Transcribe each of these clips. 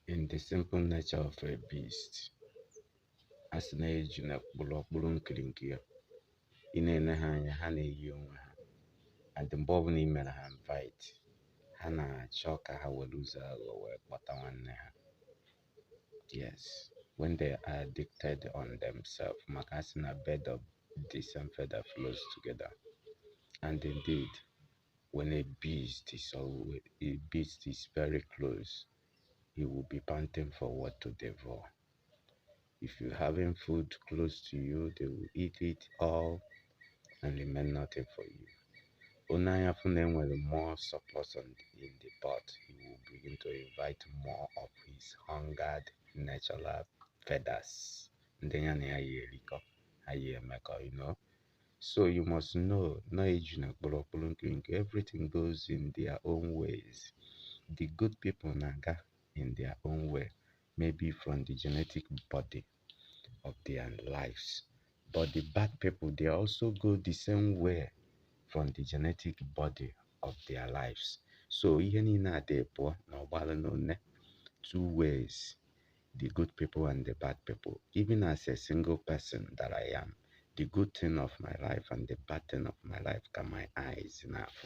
In the simple nature of a beast, as na eji na kpụrụkpụrụ nkiri ya, ị na-ele ha anya, ha na-eyi onwe ha, and mgbe ọbụla ị mere ha invite, ha na-achọ ka ha were ụzọ aghụghọ wee kpọta nwanne ha. Yes, when they are addicted on themselves, maka asị na bed of the same feather flows together. And indeed, when a beast is very close, he will be panting for what to devour. If you're having food close to you, they will eat it all and remain nothing for you. When more support in the pot, he will begin to invite more of his hungered natural feathers. You know. So you must know, everything goes in their own ways. The good people naga in their own way, maybe from the genetic body of their lives. But the bad people, they also go the same way from the genetic body of their lives. So two ways, the good people and the bad people. Even as a single person that I am, the good thing of my life and the bad thing of my life can my eyes enough,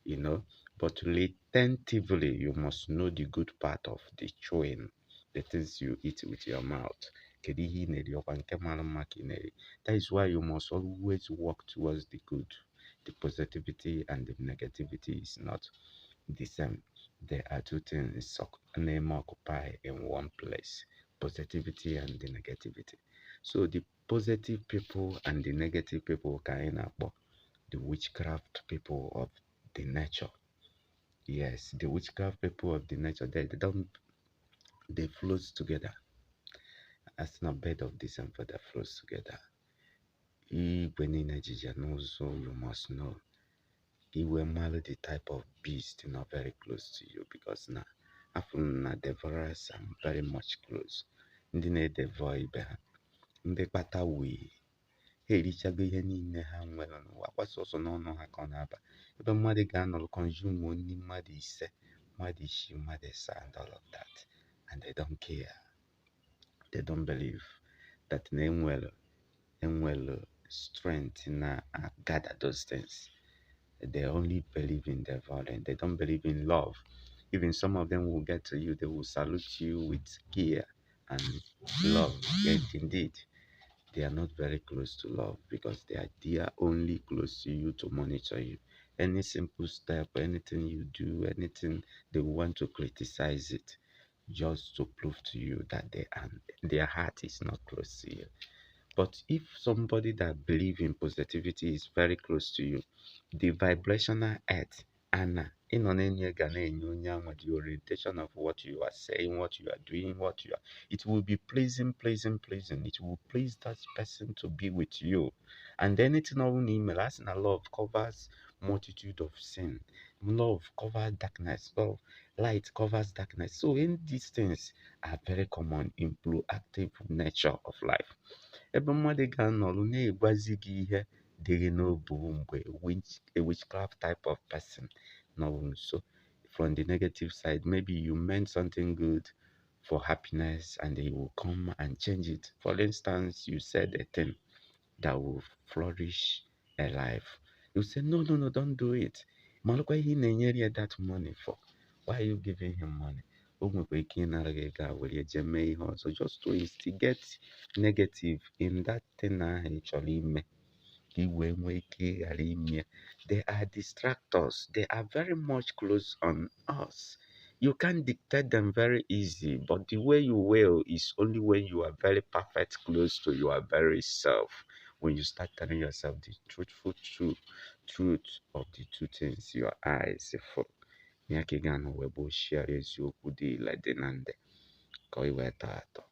you know. But retentively, you must know the good part of the chewing, the things you eat with your mouth. That is why you must always work towards the good. The positivity and the negativity is not the same. There are two things name occupy in one place: positivity and the negativity. So the positive people and the negative people kind of the witchcraft people of the nature. Yes, the witchcraft people of the nature, they flows together. As a bed of this and that flows together. When in you must know. He will marry the type of beast not very close to you, because now often devourers are very much close. Ndị na-edevour ibe ha, ndị kpata wee ha erichago ihe niile ha nwere n'ụwa, kwasị ọsọ n'ọnụ ha ka ọ na-aba. Ebe mmadụ ga-anọrọ consume nri mmadụ ise, mmadụ isii, mmadụ asaa, and all of that, and they don't care. They don't believe that enwere strength na gather those things. They only believe in devouring. They don't believe in love. Even some of them will get to you, they will salute you with care and love. Yet indeed, they are not very close to love, because they are only close to you to monitor you. Any simple step, anything you do, anything, they want to criticize it, just to prove to you that their heart is not close to you. But if somebody that believes in positivity is very close to you, the vibrational earth and the orientation of what you are saying, what you are doing, it will be pleasing. It will please that person to be with you. And anything on email, as in love covers multitude of sin. Love covers darkness. Love, light covers darkness. So in these things are very common in proactive nature of life. Ebe mmadụ ga-anọrụ na-egwazi gị ihe dị gị n'obu mgbe a witchcraft type of person nọrụ nso. From the negative side, maybe you meant something good for happiness and they will come and change it. For instance, you said a thing that will flourish a life. You say, no, don't do it. Malụkwa ihe ị na-enyere ya that money for. Why are you giving him money? O nwekwa ike ịnara gị ego a were je mee ihe ọzọ, just to instigate negative in that thing ahụ ị chọrọ ime, ka ị wee nwee ike ghara ime. They are distractors. They are very much close on us. You can't dictate them very easy, but the way you will is only when you are very perfect, close to your very self. When you start telling yourself the truthful truth of the two things your eyes see for. Ya ka ị ga-anọ wee gbochie eziokwu dị ile dị na ndị ka ọ wee tọọ atọ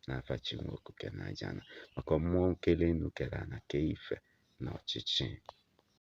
n'afa Chineke na aja na maka mmụọ kele enu kere ana kee ife na ọchịchị.